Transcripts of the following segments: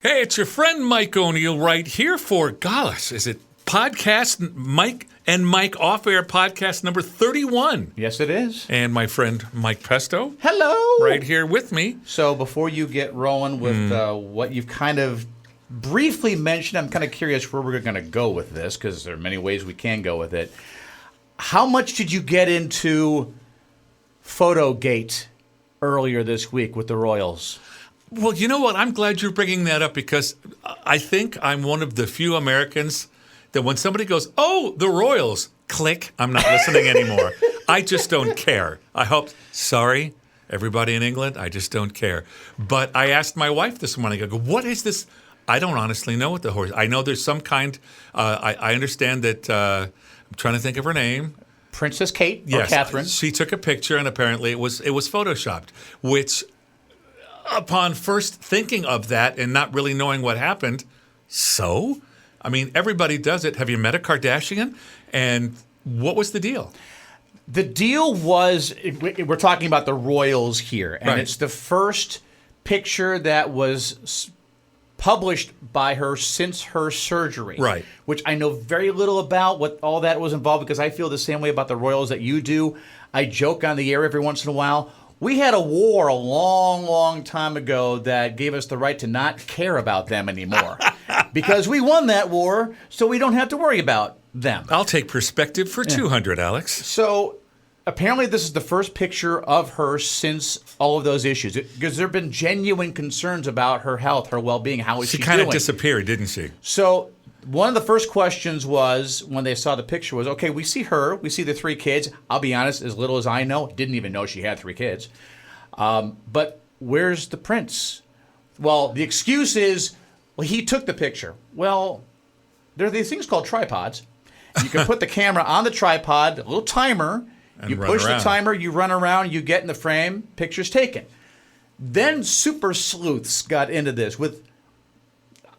Hey, it's your friend Mike O'Neill right here for, gosh, is it podcast Mike and Mike Off-Air podcast number 31? Yes, it is. And my friend Mike Pesto. Hello. Right here with me. So before you get rolling with what you've kind of briefly mentioned, I'm kind of curious where we're going to go with this because there are many ways we can go with it. How much did you get into Photogate earlier this week with the Royals? Well, you know what? I'm glad you're bringing that up because I think I'm one of the few Americans that when somebody goes, oh, the Royals, click, I'm not listening anymore. I just don't care. I hope, sorry, everybody in England, I just don't care. But I asked my wife this morning, I go, what is this? I don't honestly know what the horse, I know there's some kind, I understand that, I'm trying to think of her name. Princess Kate or Yes, Catherine? she took a picture and apparently it was photoshopped, which upon first thinking of that and not really knowing what happened, so? I mean, everybody does it. Have you met a Kardashian? And what was the deal? The deal was, we're talking about the Royals here, and Right. it's the first picture that was published by her since her surgery. Right. Which I know very little about what all that was involved because I feel the same way about the Royals that you do. I joke on the air every once in a while. We had a war a long, long time ago that gave us the right to not care about them anymore. Because we won that war, so we don't have to worry about them. I'll take perspective for 200, Alex. So apparently this is the first picture of her since all of those issues. Because there have been genuine concerns about her health, her well-being, how is she She doing? kind of disappeared, didn't she? So one of the first questions was, when they saw the picture, was, okay, we see her, we see the three kids. I'll be honest, as little as I know, didn't even know she had three kids. But where's the prince? Well, the excuse is, well, he took the picture. Well, there are these things called tripods. You can put the camera on the tripod, a little timer. And You run push around. the timer, you run around, you get in the frame, picture's taken. Then super sleuths got into this with,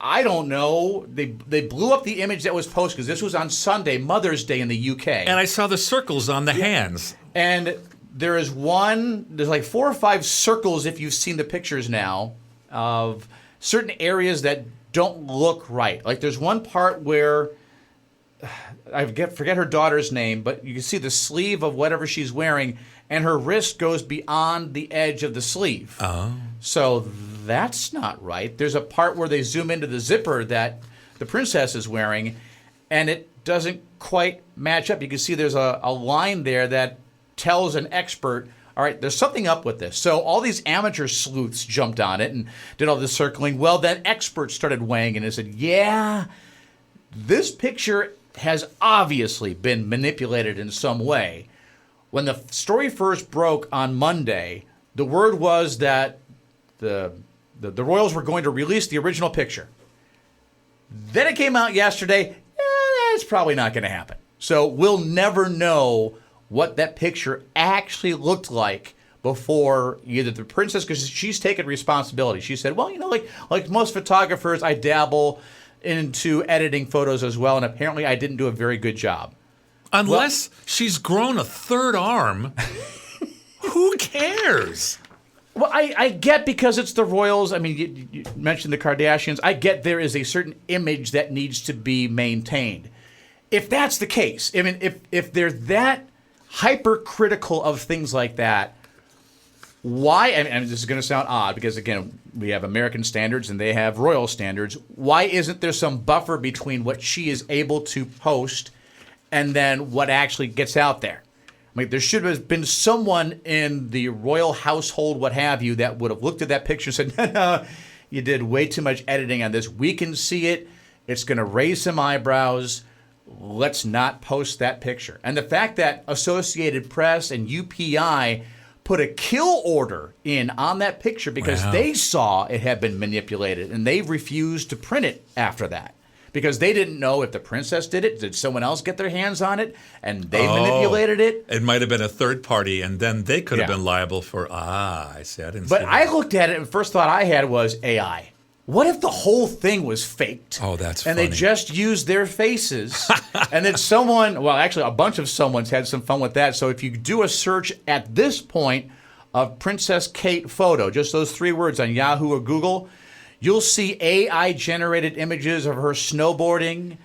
I don't know, they blew up the image that was posted because this was on Sunday, Mother's Day in the UK. And I saw the circles on the hands. And there's like 4 or 5 circles, if you've seen the pictures now, of certain areas that don't look right. Like there's one part where, I forget her daughter's name, but you can see the sleeve of whatever she's wearing, and her wrist goes beyond the edge of the sleeve. Oh. So that's not right. There's a part where they zoom into the zipper that the princess is wearing, and it doesn't quite match up. You can see there's a line there that tells an expert, all right, there's something up with this. So all these amateur sleuths jumped on it and did all this circling. Well, then experts started weighing in and said, yeah, this picture has obviously been manipulated in some way. When the story first broke on Monday, the word was that the Royals were going to release the original picture. Then it came out yesterday, it's probably not going to happen. So we'll never know what that picture actually looked like before either the princess, because she's taken responsibility. She said, well, like most photographers, I dabble into editing photos as well, and apparently I didn't do a very good job. Unless she's grown a third arm, who cares? Well, I get because it's the Royals. I mean, you mentioned the Kardashians. I get there is a certain image that needs to be maintained. If that's the case, I mean, if they're that hypercritical of things like that, why, and this is going to sound odd because, again, we have American standards and they have royal standards. Why isn't there some buffer between what she is able to post and then what actually gets out there? I mean, there should have been someone in the royal household, what have you, that would have looked at that picture and said, no, you did way too much editing on this. We can see it. It's going to raise some eyebrows. Let's not post that picture. And the fact that Associated Press and UPI put a kill order in on that picture because they saw it had been manipulated, and they refused to print it after that because they didn't know if the princess did it, did someone else get their hands on it, and they manipulated it. It might have been a third party, and then they could have Yeah. been liable for, I see, I didn't see But that. I looked at it, and first thought I had was AI. What if the whole thing was faked? Oh, that's And funny. they just used their faces. And then a bunch of someone's had some fun with that. So if you do a search at this point of Princess Kate photo, just those 3 words on Yahoo or Google, You'll see AI-generated images of her snowboarding,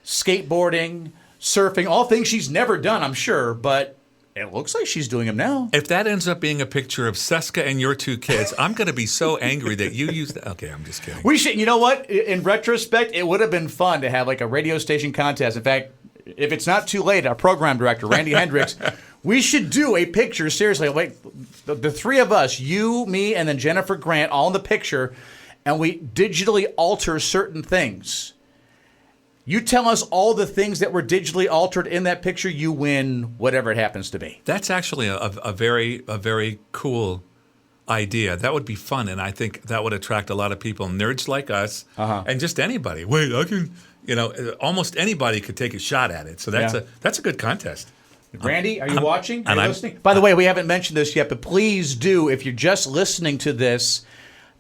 skateboarding, surfing, all things she's never done, I'm sure, but it looks like she's doing them now. If that ends up being a picture of Seska and your two kids, I'm going to be so angry that you used that. Okay, I'm just kidding. We should, you know what? In retrospect, it would have been fun to have like a radio station contest. In fact, if it's not too late, our program director, Randy Hendricks, we should do a picture, seriously, like the three of us, you, me, and then Jennifer Grant, all in the picture, and we digitally alter certain things. You tell us all the things that were digitally altered in that picture, you win whatever it happens to be. That's actually a very cool idea. That would be fun, and I think that would attract a lot of people, nerds like us, and just anybody. Wait, I can, almost anybody could take a shot at it. So that's a good contest. Randy, are you watching? Are you listening? By the way, we haven't mentioned this yet, but please do, if you're just listening to this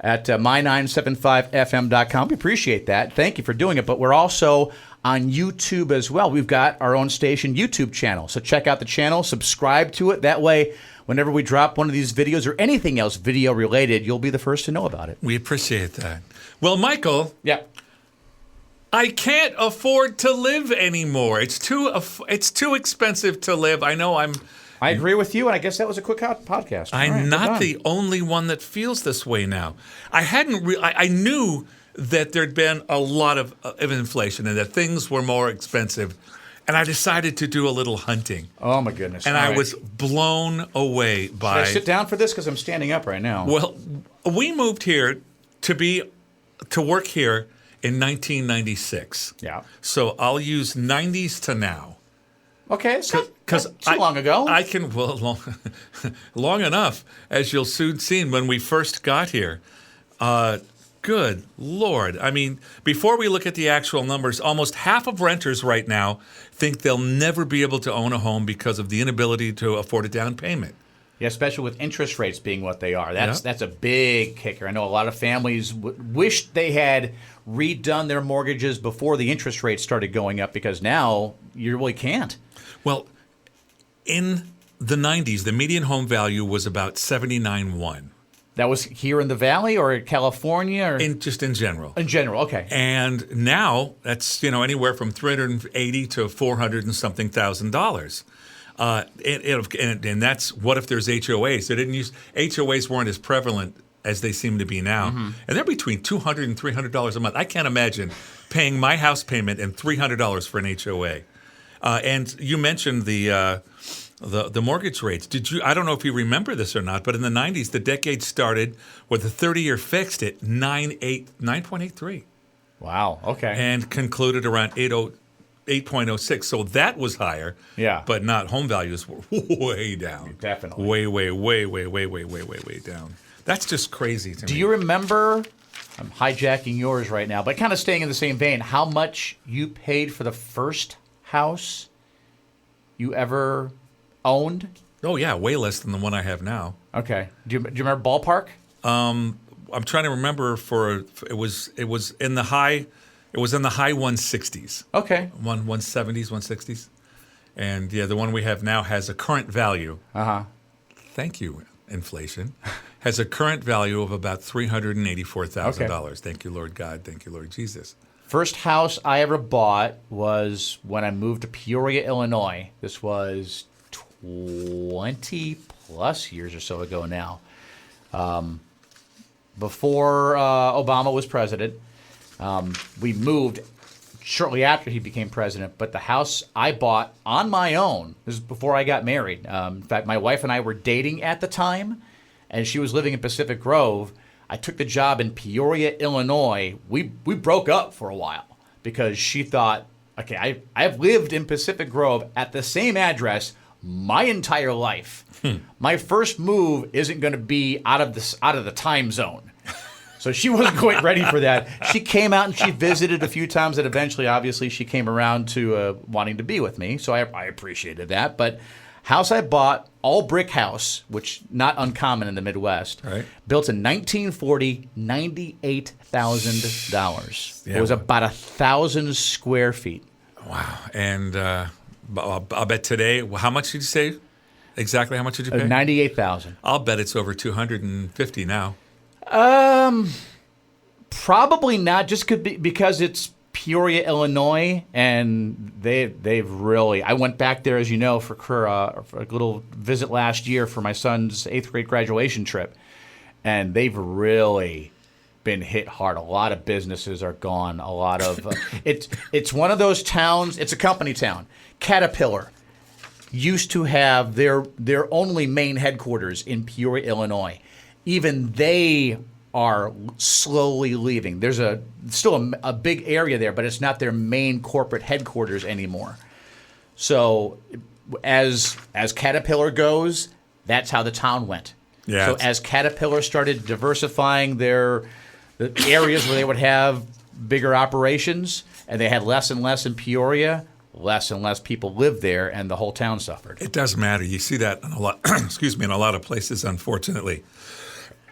at my975fm.com. We appreciate that. Thank you for doing it. But we're also on YouTube as well. We've got our own station YouTube channel. So check out the channel, subscribe to it. That way, whenever we drop one of these videos or anything else video related, you'll be the first to know about it. We appreciate that. Well, Michael. Yeah. I can't afford to live anymore. It's too expensive to live. I know I agree with you, and I guess that was a quick podcast. I'm not the only one that feels this way now. I knew that there'd been a lot of inflation and that things were more expensive, and I decided to do a little hunting. Oh my goodness! And I was blown away by. Should I sit down for this because I'm standing up right now? Well, we moved here to work here in 1996. Yeah. So I'll use 90s to now. Okay, it's not too long ago. I can, long enough, as you'll soon see when we first got here. Good Lord. I mean, before we look at the actual numbers, almost half of renters right now think they'll never be able to own a home because of the inability to afford a down payment. Yeah, especially with interest rates being what they are. That's a big kicker. I know a lot of families wish they had redone their mortgages before the interest rates started going up because now you really can't. Well, in the 90s, the median home value was about $79,100. That was here in the Valley or in California? Or? Just in general. In general, okay. And now that's anywhere from $380,000 to $400,000 and something. And that's what if there's HOAs? They didn't use HOAs weren't as prevalent as they seem to be now, and they're between $200 and $300 a month. I can't imagine paying my house payment and $300 for an HOA. And you mentioned the mortgage rates. I don't know if you remember this or not, but in the 90s, the decade started with a 30-year fixed at 9.83. Wow. Okay. And concluded around 8.06. So that was higher. Yeah. But not home values were way down. Definitely. Way down. That's just crazy to me. Do you remember? I'm hijacking yours right now, but kind of staying in the same vein. How much you paid for the first house you ever owned? Oh yeah, way less than the one I have now. Okay. Do you remember ballpark? I'm trying to remember. It was in the high 160s. Okay. 170s, 160s, and yeah, the one we have now has a current value. Thank you, inflation. Has a current value of about $384,000. Okay. Thank you, Lord God. Thank you, Lord Jesus. First house I ever bought was when I moved to Peoria, Illinois. This was 20 plus years or so ago now. Before Obama was president, we moved shortly after he became president. But the house I bought on my own, this is before I got married. In fact, my wife and I were dating at the time, and she was living in Pacific Grove. I took the job in Peoria, Illinois. We broke up for a while because she thought, okay, I've lived in Pacific Grove at the same address my entire life. My first move isn't going to be out of the time zone. So she wasn't quite ready for that. She came out and she visited a few times, and eventually, obviously, she came around to wanting to be with me. So I appreciated that. But house I bought, all brick house, which not uncommon in the Midwest. Right. Built in 1940, $98,000. Yeah, it was about 1,000 square feet. Wow. And I'll bet today, how much did you say? Exactly how much did you pay? $98,000. I'll bet it's over $250 now. Probably not, just because it's Peoria, Illinois, and they've really. I went back there, as you know, for a little visit last year for my son's 8th grade graduation trip, and they've really been hit hard. A lot of businesses are gone. A lot of it's one of those towns. It's a company town. Caterpillar used to have their only main headquarters in Peoria, Illinois. Even they are slowly leaving. There's still a big area there, but it's not their main corporate headquarters anymore. So as Caterpillar goes, that's how the town went. Yeah. So as Caterpillar started diversifying the areas where they would have bigger operations, and they had less and less in Peoria, less and less people lived there, and the whole town suffered. It does matter. You see that in a lot. Excuse me, in a lot of places, unfortunately.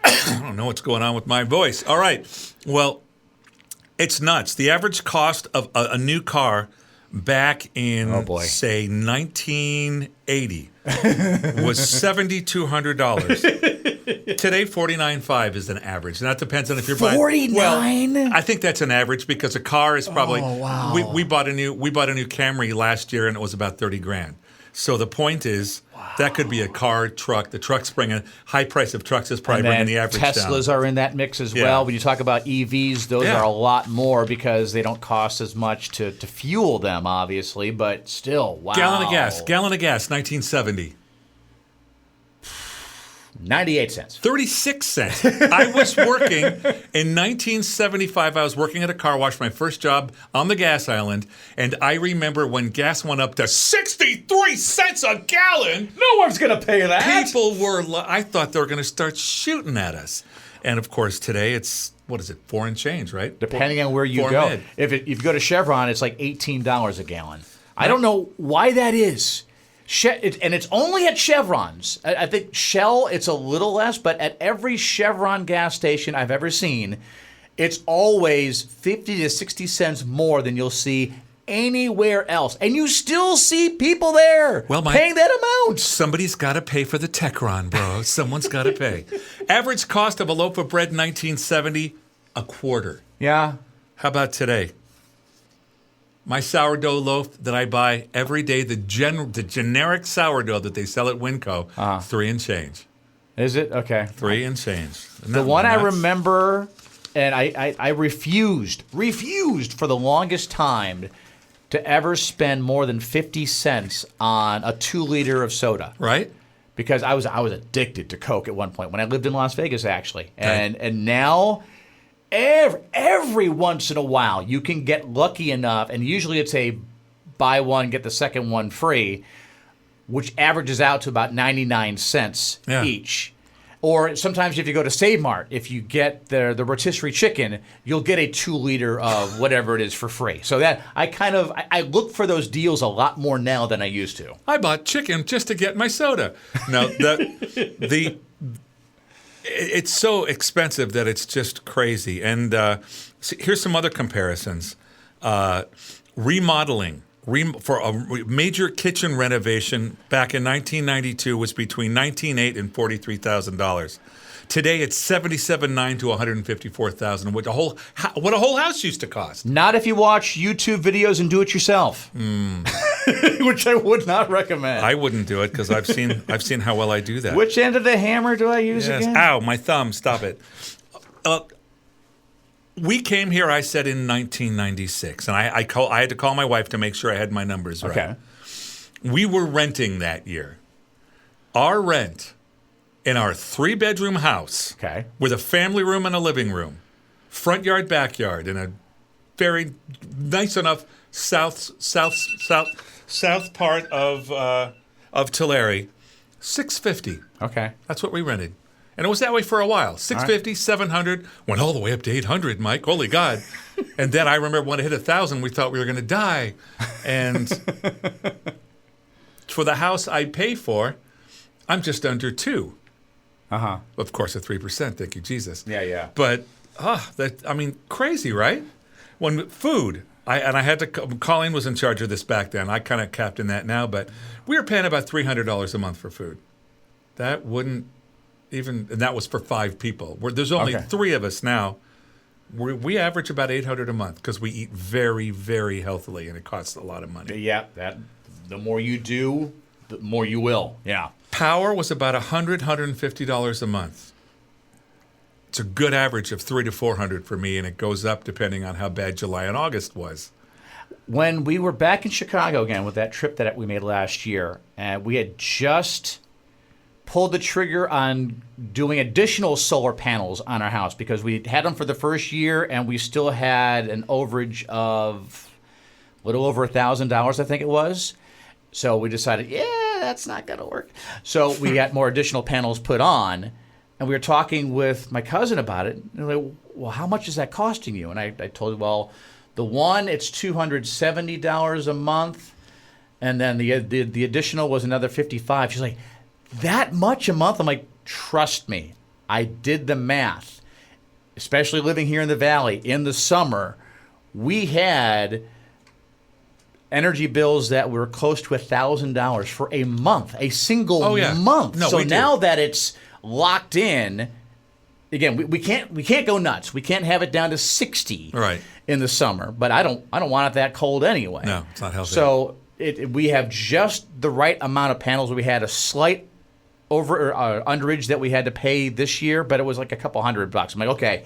I don't know what's going on with my voice. All right. Well, it's nuts. The average cost of a new car back in, say, 1980 was $7,200. Today, $49,500 is an average. And that depends on if you're buying. $49? Well, I think that's an average because a car is probably. Oh, wow. We bought a new Camry last year and it was about $30,000. So the point is, that could be a car, truck. The truck's bringing high price of trucks is probably bringing the average Teslas down. are in that mix as well. When you talk about EVs, those are a lot more because they don't cost as much to fuel them, obviously, but still, wow. Gallon of gas, 1970. 98 cents. 36 cents. I was working in 1975. I was working at a car wash, my first job on the gas island, and I remember when gas went up to 63 cents a gallon. No one's going to pay that. People were, I thought they were going to start shooting at us. And of course, today it's, what is it, 4 and change, right? Depending on where you go. Mid. If you go to Chevron, it's like $18 a gallon. I don't know why that is. And it's only at Chevrons. I think Shell, it's a little less, but at every Chevron gas station I've ever seen, it's always 50 to 60 cents more than you'll see anywhere else. And you still see people there paying that amount. Somebody's got to pay for the Techron, bro. Someone's got to pay. Average cost of a loaf of bread in 1970, a quarter. Yeah. How about today? My sourdough loaf that I buy every day, the generic sourdough that they sell at Winco, 3 and change. Is it? Okay. 3 and change. The one I remember, and I refused for the longest time to ever spend more than 50 cents on a 2-liter of soda. Right. Because I was addicted to Coke at one point when I lived in Las Vegas, actually. And now every once in a while you can get lucky enough, and usually it's a buy one, get the second one free, which averages out to about 99 cents each. Or sometimes if you go to Save Mart, if you get the rotisserie chicken, you'll get a 2-liter of whatever it is for free. So that I look for those deals a lot more now than I used to. I bought chicken just to get my soda. No, it's so expensive that it's just crazy. And here's some other comparisons. Remodeling. For a major kitchen renovation back in 1992 was between $19,800 and $43,000. Today it's $77,900 to $154,000, what a whole house used to cost. Not if you watch YouTube videos and do it yourself, which I would not recommend. I wouldn't do it because I've seen how well I do that. Which end of the hammer do I use again? Ow, my thumb! Stop it. We came here, I said, in 1996, and I had to call my wife to make sure I had my numbers right. Okay. We were renting that year. Our rent in our 3-bedroom house with a family room and a living room, front yard, backyard, in a very nice enough south part of Tulare, $650. Okay. That's what we rented. And it was that way for a while. $650, $700, went all the way up to $800, Mike. Holy God. And then I remember when it hit $1,000, we thought we were going to die. And for the house I pay for, I'm just under $2. Of course, at 3%. Thank you, Jesus. Yeah. But, crazy, right? When food, I had to, Colleen was in charge of this back then. I kind of captain that now, but we were paying about $300 a month for food. That wouldn't even, and that was for 5 people. There's only 3 of us now. We average about $800 a month because we eat very, very healthily, and it costs a lot of money. Yeah, the more you do, the more you will. Yeah. Power was about $150 a month. It's a good average of $300 to $400 for me, and it goes up depending on how bad July and August was. When we were back in Chicago again with that trip that we made last year, we had just pulled the trigger on doing additional solar panels on our house because we had them for the first year and we still had an overage of a little over $1,000, I think it was. So we decided, that's not going to work. So we got more additional panels put on, and we were talking with my cousin about it. And we're like, well, how much is that costing you? And I told him, well, the one, it's $270 a month, and then the additional was another $55. She's like, that much a month? I'm like, trust me, I did the math. Especially living here in the Valley in the summer, we had energy bills that were close to $1,000 for a month, a single month. No, so we do. now that it's locked in, again, we can't go nuts. We can't have it down to 60 in the summer. But I don't want it that cold anyway. No, it's not healthy. So we have just the right amount of panels. We had a slight underage that we had to pay this year, but it was like a couple $100. I'm like, okay,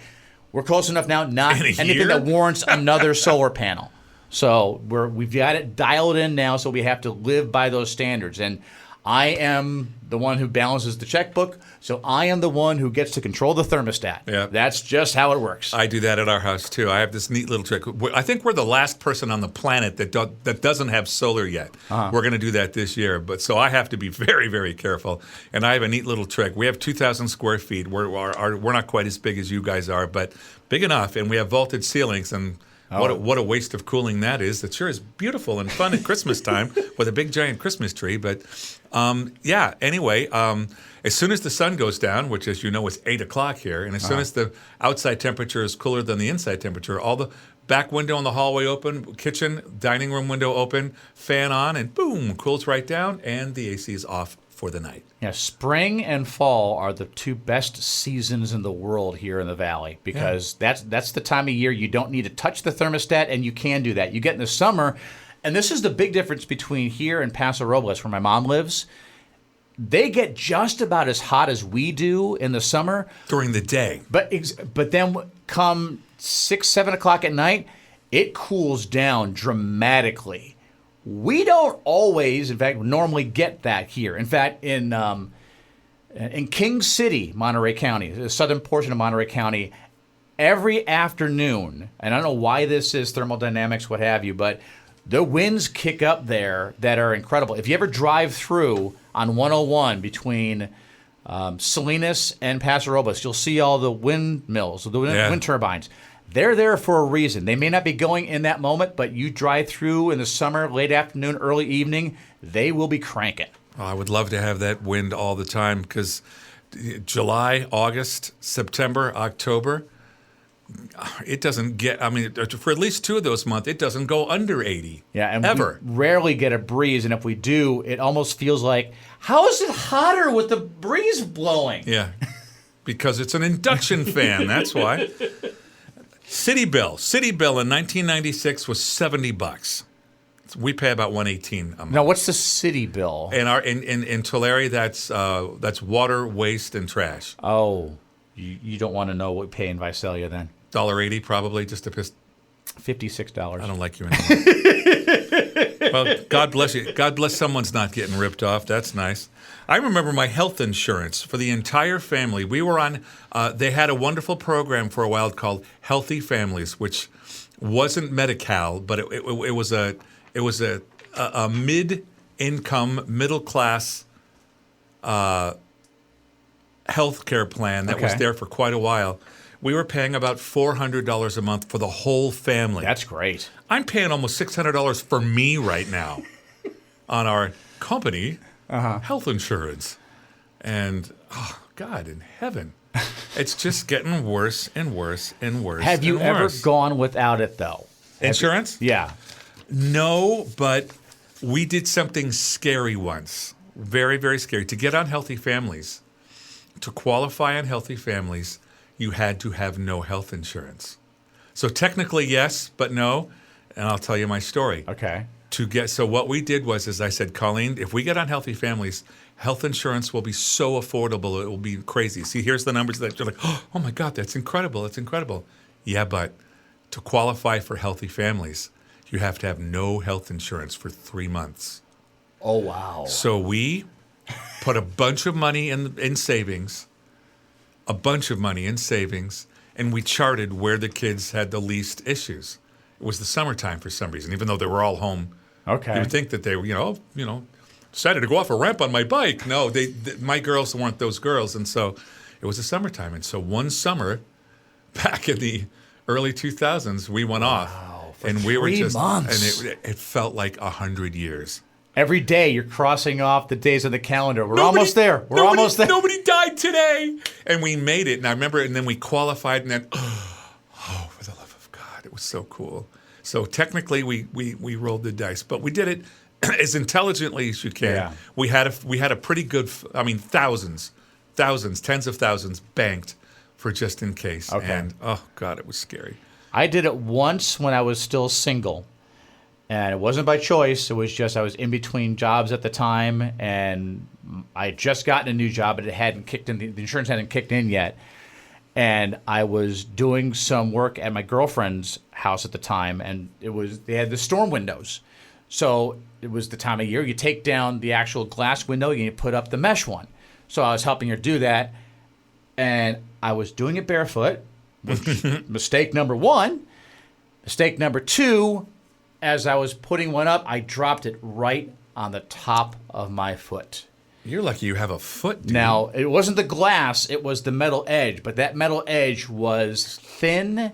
we're close enough now. Not anything that warrants another solar panel. So we've got it dialed in now. So we have to live by those standards. And I am the one who balances the checkbook, so I am the one who gets to control the thermostat. Yeah. That's just how it works. I do that at our house, too. I have this neat little trick. I think we're the last person on the planet that doesn't have solar yet. We're going to do that this year. So I have to be very, very careful. And I have a neat little trick. We have 2,000 square feet. We're not quite as big as you guys are, but big enough. And we have vaulted ceilings. And what a waste of cooling that is. It sure is beautiful and fun at Christmas time with a big, giant Christmas tree. But, anyway, as soon as the sun goes down, which, as you know, is 8 o'clock here, and as soon as the outside temperature is cooler than the inside temperature, all the back window in the hallway open, kitchen, dining room window open, fan on, and boom, cools right down, and the AC is off for the night. Yeah, spring and fall are the two best seasons in the world here in the Valley because that's the time of year you don't need to touch the thermostat, and you can do that. You get in the summer, and this is the big difference between here and Paso Robles, where my mom lives. They get just about as hot as we do in the summer During the day. but then come 6, 7 o'clock at night, it cools down dramatically. We don't always, in fact, normally get that here. In fact, in King City, Monterey County, the southern portion of Monterey County, every afternoon, and I don't know why this is, thermodynamics, what have you, but the winds kick up there that are incredible. If you ever drive through on 101 between Salinas and Paso Robles, you'll see all the windmills, the wind turbines. They're there for a reason. They may not be going in that moment, but you drive through in the summer, late afternoon, early evening, they will be cranking. Oh, I would love to have that wind all the time because July, August, September, October, it doesn't get, for at least 2 of those months, it doesn't go under 80. Yeah, and ever. we rarely get a breeze, and if we do, it almost feels like, how is it hotter with the breeze blowing? Yeah, because it's an induction fan, that's why. City bill in 1996 was $70. We pay about $118 a month. Now, what's the city bill? In Tulare, that's water, waste, and trash. Oh, you don't want to know what we pay in Visalia then. $1.80 probably, just to piss. $56. I don't like you anymore. Well, God bless you. God bless someone's not getting ripped off. That's nice. I remember my health insurance for the entire family. We were on, they had a wonderful program for a while called Healthy Families, which wasn't Medi-Cal, but it was a mid-income, middle-class health care plan that was there for quite a while. We were paying about $400 a month for the whole family. That's great. I'm paying almost $600 for me right now on our company health insurance. And, oh, God in heaven, it's just getting worse and worse and worse. Have you ever gone without it, though? Insurance? Yeah. No, but we did something scary once. Very, very scary. To get on Healthy Families, to qualify on Healthy Families, you had to have no health insurance. So technically yes, but no. And I'll tell you my story. Okay. So what we did was, as I said, Colleen, if we get on Healthy Families, health insurance will be so affordable, it will be crazy. See, here's the numbers that you're like, oh my God, that's incredible. That's incredible. Yeah, but to qualify for Healthy Families, you have to have no health insurance for 3 months. Oh, wow. So we put a bunch of money in savings, and we charted where the kids had the least issues. It was the summertime for some reason, even though they were all home. Okay. You would think that they were, decided to go off a ramp on my bike. No, my girls weren't those girls, and so it was the summertime. And so one summer, back in the early 2000s, we went off, and we were 3 just, months. and it felt like 100 years. Every day you're crossing off the days on the calendar. We're almost there. Almost there. Nobody died today, and we made it. And I remember, and then we qualified, and then, oh, for the love of God, it was so cool. So technically, we rolled the dice, but we did it as intelligently as you can. Yeah. We had a pretty good, thousands, tens of thousands banked for just in case. Okay. And oh God, it was scary. I did it once when I was still single. And it wasn't by choice. It was just I was in between jobs at the time, and I had just gotten a new job, but it hadn't kicked in. The insurance hadn't kicked in yet. And I was doing some work at my girlfriend's house at the time, and they had the storm windows. So it was the time of year you take down the actual glass window and you put up the mesh one. So I was helping her do that, and I was doing it barefoot. Mistake number one. Mistake number two, as I was putting one up, I dropped it right on the top of my foot. You're lucky you have a foot, dude. Now, it wasn't the glass, it was the metal edge, but that metal edge was thin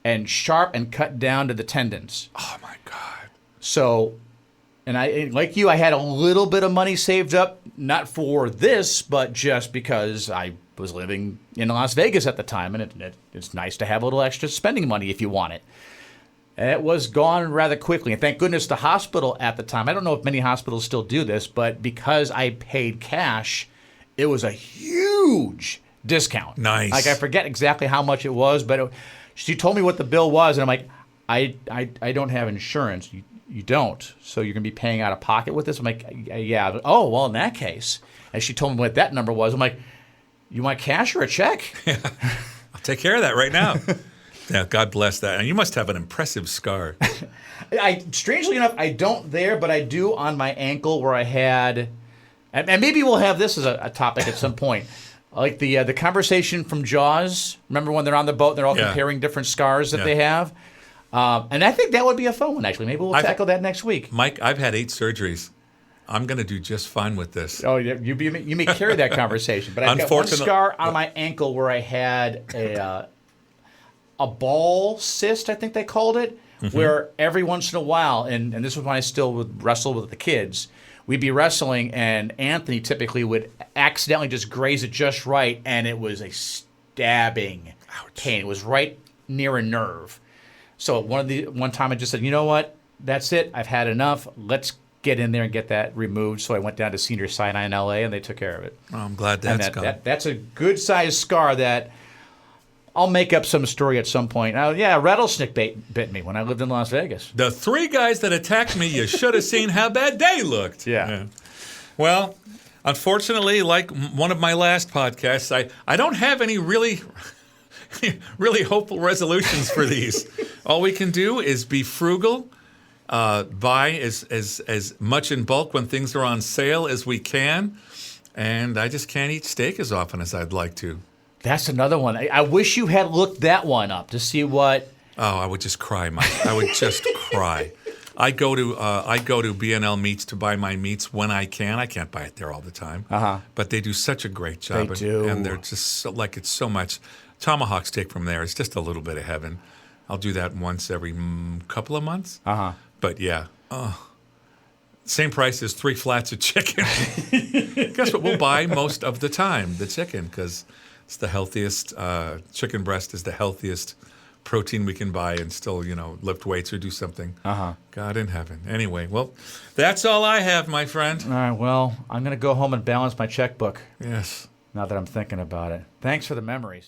and sharp and cut down to the tendons. Oh my God. So, and like you, I had a little bit of money saved up, not for this, but just because I was living in Las Vegas at the time, and it's nice to have a little extra spending money if you want it. It was gone rather quickly. And thank goodness the hospital at the time, I don't know if many hospitals still do this, but because I paid cash, it was a huge discount. Nice. Like I forget exactly how much it was, but she told me what the bill was, and I'm like, I don't have insurance. You don't. So you're going to be paying out of pocket with this? I'm like, yeah. Oh, well, in that case. And she told me what that number was. I'm like, you want cash or a check? I'll take care of that right now. Yeah, God bless that. And you must have an impressive scar. Strangely enough, I don't there, but I do on my ankle where I had, and maybe we'll have this as a topic at some point, like the conversation from Jaws. Remember when they're on the boat and they're all comparing different scars that they have? And I think that would be a fun one, actually. Maybe we'll tackle that next week. Mike, I've had 8 surgeries. I'm going to do just fine with this. Oh, you may carry that conversation. But I've got one scar on my ankle where I had a ball cyst, I think they called it, where every once in a while, and this was when I still would wrestle with the kids, we'd be wrestling, and Anthony typically would accidentally just graze it just right, and it was a stabbing pain. It was right near a nerve. So one time I just said, you know what? That's it. I've had enough. Let's get in there and get that removed. So I went down to Senior Sinai in L.A., and they took care of it. Oh, I'm glad that's gone. That's a good-sized scar that I'll make up some story at some point. A rattlesnake bit me when I lived in Las Vegas. The 3 guys that attacked me, you should have seen how bad they looked. Yeah. Well, unfortunately, like one of my last podcasts, I don't have any really hopeful resolutions for these. All we can do is be frugal, buy as much in bulk when things are on sale as we can, and I just can't eat steak as often as I'd like to. That's another one. I wish you had looked that one up to see what. Oh, I would just cry, Mike. I would just cry. I go to B&L Meats to buy my meats when I can. I can't buy it there all the time. But they do such a great job. They do. And they're just it's so much. Tomahawk steak from there is just a little bit of heaven. I'll do that once every couple of months. But yeah, same price as 3 flats of chicken. Guess what we'll buy most of the time? The chicken, because it's the healthiest. Chicken breast is the healthiest protein we can buy and still, lift weights or do something. God in heaven. Anyway, well, that's all I have, my friend. All right, well, I'm going to go home and balance my checkbook. Yes. Now that I'm thinking about it. Thanks for the memories.